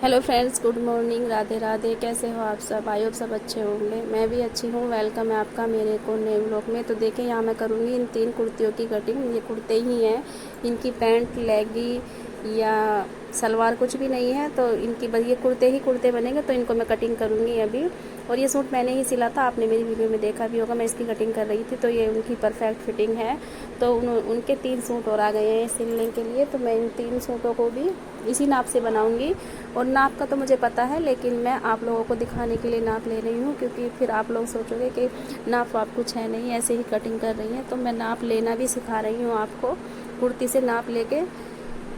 Hello friends, good morning, Radhe Radhe. कैसे हो आप सब? आई होप सब अच्छे होंगे। मैं भी अच्छी हूँ। वेलकम है आपका मेरे को नए व्लॉग में। तो देखिए, यहाँ मैं करूँगी इन 3 कुर्तियों की कटिंग। ये कुर्ते ही हैं, इनकी पैंट, लेगी या सलवार कुछ भी नहीं है। तो इनकी बस ये कुर्ते ही कुर्ते बनेंगे, तो इनको मैं कटिंग करूँगी अभी। और ये सूट मैंने ही सिला था, आपने मेरी वीडियो में देखा भी होगा। मैं इसकी कटिंग कर रही थी, तो ये उनकी परफेक्ट फिटिंग है। तो उनके 3 सूट और आ गए हैं सिलने के लिए। तो मैं इन 3 सूटों को भी इसी नाप से बनाऊंगी। और नाप का तो मुझे पता है, लेकिन मैं आप लोगों को दिखाने के लिए नाप ले रही हूँ, क्योंकि फिर आप लोग सोचोगे कि नाप वाप कुछ है नहीं, ऐसे ही कटिंग कर रही हैं। तो मैं नाप लेना भी सिखा रही हूँ आपको। कुर्ती से नाप लेके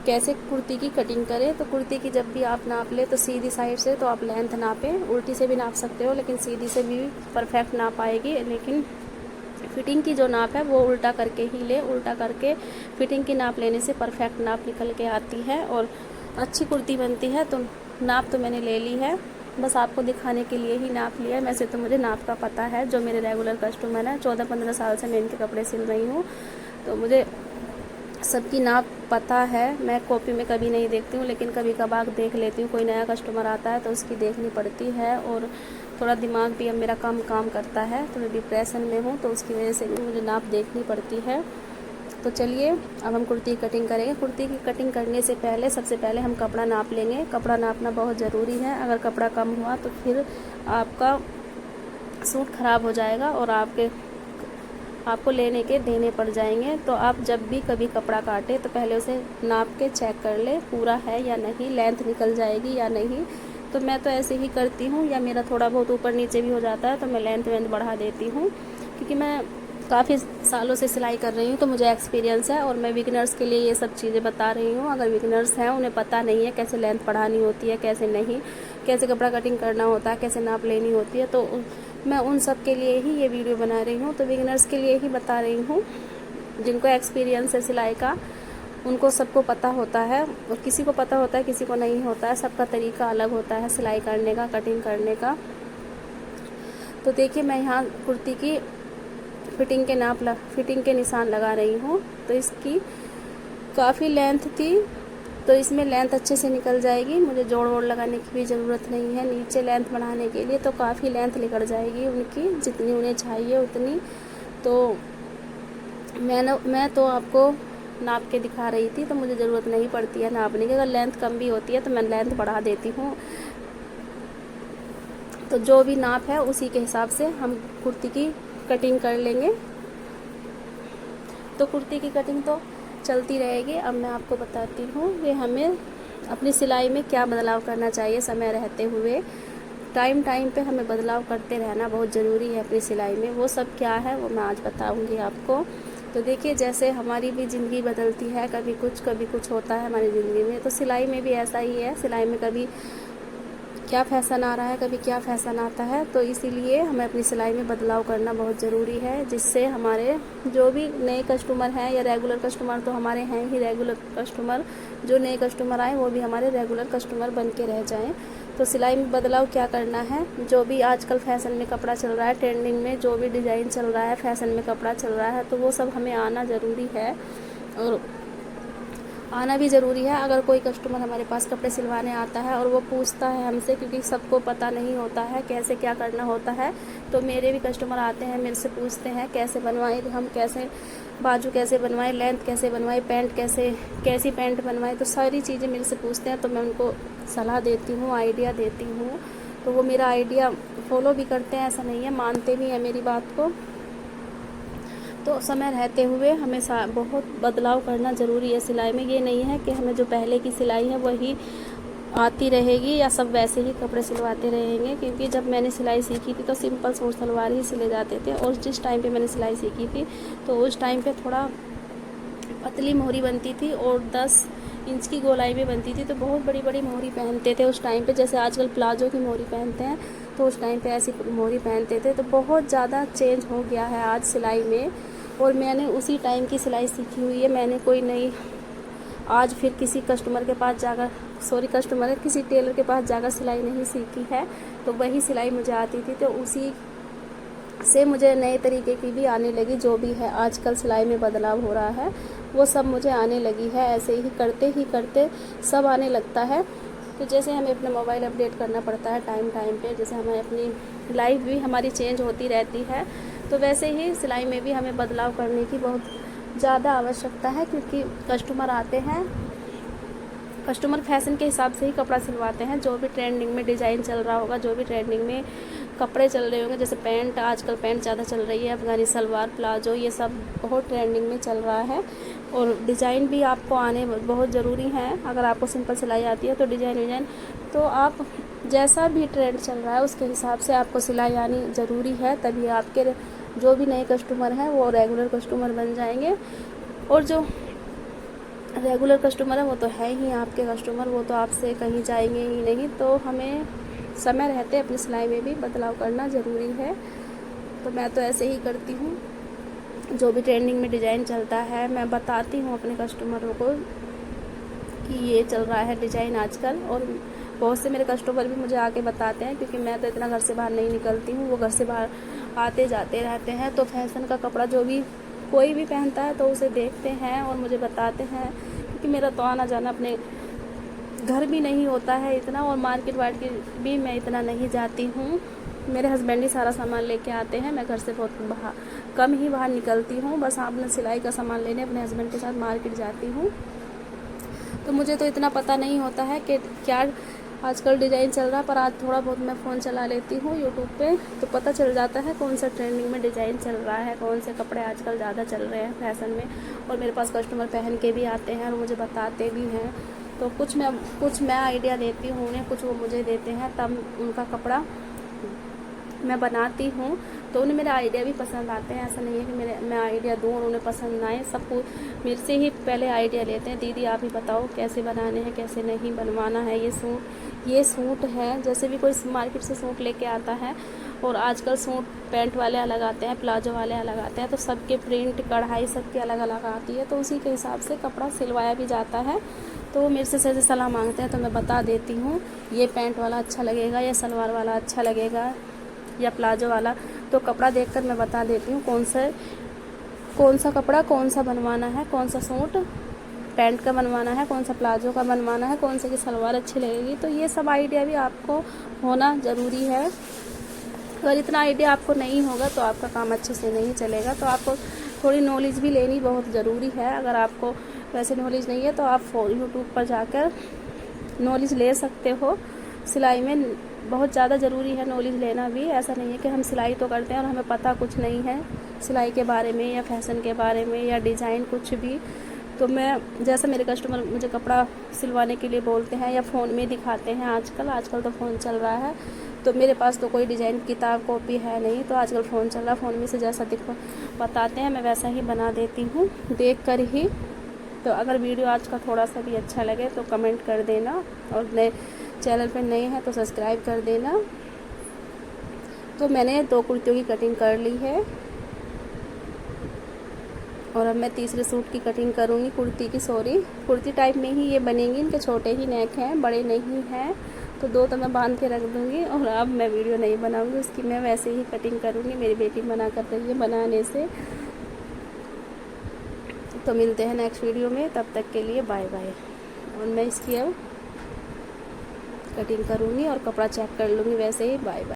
कैसे कुर्ती की कटिंग करें। तो कुर्ती की जब भी आप नाप ले, तो सीधी साइड से तो आप लेंथ नापें। उल्टी से भी नाप सकते हो, लेकिन सीधी से भी परफेक्ट नाप आएगी। लेकिन फिटिंग की जो नाप है वो उल्टा करके ही ले। उल्टा करके फिटिंग की नाप लेने से परफेक्ट नाप निकल के आती है और अच्छी कुर्ती बनती है। तो नाप तो मैंने ले ली है, बस आपको दिखाने के लिए ही नाप लिया है। वैसे तो मुझे नाप का पता है, जो मेरे रेगुलर कस्टमर हैं, 14-15 साल से मैं इनके कपड़े सिल रही हूँ, तो मुझे सबकी नाप पता है। मैं कॉपी में कभी नहीं देखती हूँ, लेकिन कभी कभार देख लेती हूँ। कोई नया कस्टमर आता है तो उसकी देखनी पड़ती है। और थोड़ा दिमाग भी अब मेरा कम काम करता है, थोड़ी डिप्रेशन में हूँ, तो उसकी वजह से भी मुझे नाप देखनी पड़ती है। तो चलिए, अब हम कुर्ती की कटिंग करेंगे। कुर्ती की कटिंग करने से पहले सबसे पहले हम कपड़ा नाप लेंगे। कपड़ा नापना बहुत ज़रूरी है। अगर कपड़ा कम हुआ तो फिर आपका सूट ख़राब हो जाएगा और आपको लेने के देने पड़ जाएंगे। तो आप जब भी कभी कपड़ा काटे तो पहले उसे नाप के चेक कर ले, पूरा है या नहीं, लेंथ निकल जाएगी या नहीं। तो मैं तो ऐसे ही करती हूँ, या मेरा थोड़ा बहुत ऊपर नीचे भी हो जाता है तो मैं लेंथ वेंथ बढ़ा देती हूँ, क्योंकि मैं काफ़ी सालों से सिलाई कर रही हूँ, तो मुझे एक्सपीरियंस है। और मैं बिगिनर्स के लिए ये सब चीज़ें बता रही हूँ। अगर बिगिनर्स हैं, उन्हें पता नहीं है कैसे लेंथ बढ़ानी होती है, कैसे नहीं, कैसे कपड़ा कटिंग करना होता है, कैसे नाप लेनी होती है, तो मैं उन सब के लिए ही ये वीडियो बना रही हूँ। तो बिगिनर्स के लिए ही बता रही हूँ। जिनको एक्सपीरियंस है सिलाई का, उनको सबको पता होता है। और किसी को पता होता है, किसी को नहीं होता है। सबका तरीका अलग होता है सिलाई करने का, कटिंग करने का। तो देखिए, मैं यहाँ कुर्ती की फिटिंग के निशान लगा रही हूँ। तो इसकी काफ़ी लेंथ थी, तो इसमें लेंथ अच्छे से निकल जाएगी। मुझे जोड़ वोड़ लगाने की भी ज़रूरत नहीं है नीचे लेंथ बढ़ाने के लिए। तो काफ़ी लेंथ निकल जाएगी उनकी, जितनी उन्हें चाहिए उतनी। तो मैं तो आपको नाप के दिखा रही थी, तो मुझे ज़रूरत नहीं पड़ती है नापने की। अगर लेंथ कम भी होती है तो मैं लेंथ बढ़ा देती हूँ। तो जो भी नाप है उसी के हिसाब से हम कुर्ती की कटिंग कर लेंगे। तो कुर्ती की कटिंग तो चलती रहेगी। अब मैं आपको बताती हूँ कि हमें अपनी सिलाई में क्या बदलाव करना चाहिए समय रहते हुए। टाइम टाइम पे हमें बदलाव करते रहना बहुत ज़रूरी है अपनी सिलाई में। वो सब क्या है वो मैं आज बताऊँगी आपको। तो देखिए, जैसे हमारी भी ज़िंदगी बदलती है, कभी कुछ होता है हमारी ज़िंदगी में, तो सिलाई में भी ऐसा ही है। सिलाई में कभी क्या फ़ैशन आ रहा है, कभी क्या फ़ैशन आता है। तो इसीलिए हमें अपनी सिलाई में बदलाव करना बहुत ज़रूरी है, जिससे हमारे जो भी नए कस्टमर हैं, या रेगुलर कस्टमर तो हमारे हैं ही रेगुलर कस्टमर, जो नए कस्टमर आए वो भी हमारे रेगुलर कस्टमर बन के रह जाएं। तो सिलाई में बदलाव क्या करना है, जो भी आजकल फ़ैशन में कपड़ा चल रहा है, ट्रेंडिंग में जो भी डिज़ाइन चल रहा है, फ़ैशन में कपड़ा चल रहा है, तो वो सब हमें आना ज़रूरी है। और आना भी ज़रूरी है। अगर कोई कस्टमर हमारे पास कपड़े सिलवाने आता है और वो पूछता है हमसे, क्योंकि सबको पता नहीं होता है कैसे क्या करना होता है, तो मेरे भी कस्टमर आते हैं, मेरे से पूछते हैं कैसे बनवाएं हम, कैसे बाजू कैसे बनवाएं, लेंथ कैसे बनवाएं, पैंट कैसी पैंट बनवाएं। तो सारी चीज़ें मेरे से पूछते हैं, तो मैं उनको सलाह देती हूँ, आइडिया देती हूँ। तो वो मेरा आइडिया फॉलो भी करते हैं, ऐसा नहीं है, मानते भी हैं मेरी बात को। तो समय रहते हुए हमें बहुत बदलाव करना ज़रूरी है सिलाई में। ये नहीं है कि हमें जो पहले की सिलाई है वही आती रहेगी, या सब वैसे ही कपड़े सिलवाते रहेंगे। क्योंकि जब मैंने सिलाई सीखी थी तो सिंपल सूट सलवार ही सिले जाते थे। और जिस टाइम पे मैंने सिलाई सीखी थी तो उस टाइम पे थोड़ा पतली मोहरी बनती थी और 10 इंच की गोलाई में बनती थी। तो बहुत बड़ी बड़ी मोहरी पहनते थे उस टाइम पे, जैसे आजकल प्लाजो की मोहरी पहनते हैं, तो उस टाइम पे ऐसी मोहरी पहनते थे। तो बहुत ज़्यादा चेंज हो गया है आज सिलाई में। और मैंने उसी टाइम की सिलाई सीखी हुई है, मैंने कोई नई आज फिर किसी कस्टमर के पास जाकर किसी टेलर के पास जाकर सिलाई नहीं सीखी है। तो वही सिलाई मुझे आती थी, तो उसी से मुझे नए तरीके की भी आने लगी। जो भी है आजकल सिलाई में बदलाव हो रहा है वो सब मुझे आने लगी है। ऐसे ही करते सब आने लगता है। तो जैसे हमें अपना मोबाइल अपडेट करना पड़ता है टाइम टाइम पे, जैसे हमें अपनी लाइफ भी हमारी चेंज होती रहती है, तो वैसे ही सिलाई में भी हमें बदलाव करने की बहुत ज़्यादा आवश्यकता है, क्योंकि कस्टमर आते हैं, कस्टमर फैशन के हिसाब से ही कपड़ा सिलवाते हैं। जो भी ट्रेंडिंग में डिज़ाइन चल रहा होगा, जो भी ट्रेंडिंग में कपड़े चल रहे होंगे, जैसे पैंट, आजकल पैंट ज़्यादा चल रही है, अफगानी सलवार, प्लाजो, ये सब बहुत ट्रेंडिंग में चल रहा है। और डिज़ाइन भी आपको आने बहुत ज़रूरी है। अगर आपको सिंपल सिलाई आती है तो डिज़ाइन तो आप जैसा भी ट्रेंड चल रहा है उसके हिसाब से आपको सिलाई आनी ज़रूरी है, तभी आपके जो भी नए कस्टमर हैं वो रेगुलर कस्टमर बन जाएंगे। और जो रेगुलर कस्टमर है वो तो है ही आपके कस्टमर, वो तो आपसे कहीं जाएंगे ही नहीं। तो हमें समय रहते अपनी सिलाई में भी बदलाव करना ज़रूरी है। तो मैं तो ऐसे ही करती हूँ, जो भी ट्रेंडिंग में डिज़ाइन चलता है मैं बताती हूँ अपने कस्टमरों को कि ये चल रहा है डिज़ाइन आजकल। और बहुत से मेरे कस्टमर भी मुझे आके बताते हैं, क्योंकि मैं तो इतना घर से बाहर नहीं निकलती हूँ, वो घर से बाहर आते जाते रहते हैं। तो फैशन का कपड़ा जो भी कोई भी पहनता है तो उसे देखते हैं और मुझे बताते हैं, क्योंकि मेरा तो आना जाना अपने घर भी नहीं होता है इतना, और मार्केट वार्केट भी मैं इतना नहीं जाती हूँ। मेरे हस्बैंड ही सारा सामान लेके आते हैं, मैं घर से बहुत कम ही बाहर निकलती हूँ। बस अपने सिलाई का सामान लेने अपने हस्बैंड के साथ मार्केट जाती हूँ। तो मुझे तो इतना पता नहीं होता है कि क्या आजकल डिज़ाइन चल रहा है, पर आज थोड़ा बहुत मैं फ़ोन चला लेती हूँ यूट्यूब पे, तो पता चल जाता है कौन सा ट्रेंडिंग में डिज़ाइन चल रहा है, कौन से कपड़े आजकल ज़्यादा चल रहे हैं फैशन में। और मेरे पास कस्टमर पहन के भी आते हैं और मुझे बताते भी हैं। तो कुछ मैं आइडिया देती हूँ उन्हें, कुछ वो मुझे देते हैं, तब उनका कपड़ा मैं बनाती हूँ। तो उन्हें मेरे आइडिया भी पसंद आते हैं। ऐसा नहीं है कि मैं आइडिया दूँ और उन्हें पसंद ना आए। सबको मेरे से ही पहले आइडिया लेते हैं, दीदी आप ही बताओ कैसे बनाने हैं, कैसे नहीं बनवाना है। ये सूट है, जैसे भी कोई मार्केट से सूट लेके आता है, और आजकल सूट पैंट वाले अलग आते हैं, प्लाजो वाले अलग आते हैं, तो सबके प्रिंट, कढ़ाई सबकी अलग अलग आती है, तो उसी के हिसाब से कपड़ा सिलवाया भी जाता है। तो वो मेरे से सलाह मांगते हैं, तो मैं बता देती हूँ ये पैंट वाला अच्छा लगेगा या सलवार वाला अच्छा लगेगा या प्लाजो वाला। तो कपड़ा देखकर मैं बता देती हूँ कौन सा कपड़ा कौन सा बनवाना है, कौन सा सूट पैंट का बनवाना है, कौन सा प्लाजो का बनवाना है, कौन से की सलवार अच्छी लगेगी। तो ये सब आइडिया भी आपको होना ज़रूरी है। अगर इतना आइडिया आपको नहीं होगा तो आपका काम अच्छे से नहीं चलेगा। तो आपको थोड़ी नॉलेज भी लेनी बहुत ज़रूरी है। अगर आपको वैसे नॉलेज नहीं है तो आप यूट्यूब पर जाकर नॉलेज ले सकते हो। सिलाई में बहुत ज़्यादा ज़रूरी है नॉलेज लेना भी। ऐसा नहीं है कि हम सिलाई तो करते हैं और हमें पता कुछ नहीं है सिलाई के बारे में या फैशन के बारे में या डिज़ाइन कुछ भी। तो मैं जैसा मेरे कस्टमर मुझे कपड़ा सिलवाने के लिए बोलते हैं या फ़ोन में दिखाते हैं, आजकल तो फ़ोन चल रहा है, तो मेरे पास तो कोई डिज़ाइन किताब कॉपी है नहीं, तो आजकल फ़ोन चल रहा है, फ़ोन में से जैसा बताते हैं मैं वैसा ही बना देती हूँ देख कर ही। तो अगर वीडियो आज का थोड़ा सा भी अच्छा लगे तो कमेंट कर देना, और नए चैनल पर नए हैं तो सब्सक्राइब कर देना। तो मैंने 2 कुर्तियों की कटिंग कर ली है, और अब मैं तीसरे सूट की कटिंग करूँगी, कुर्ती टाइप में ही ये बनेंगी। इनके छोटे ही नेक हैं, बड़े नहीं हैं, तो 2 तो मैं बांध के रख दूँगी। और अब मैं वीडियो नहीं बनाऊँगी उसकी, मैं वैसे ही कटिंग करूँगी, मेरी बेटी मना कर रही है बनाने से। तो मिलते हैं नेक्स्ट वीडियो में, तब तक के लिए बाय बाय। और मैं इसकी अब कटिंग करूँगी और कपड़ा चेक कर लूँगी वैसे ही। Bye bye.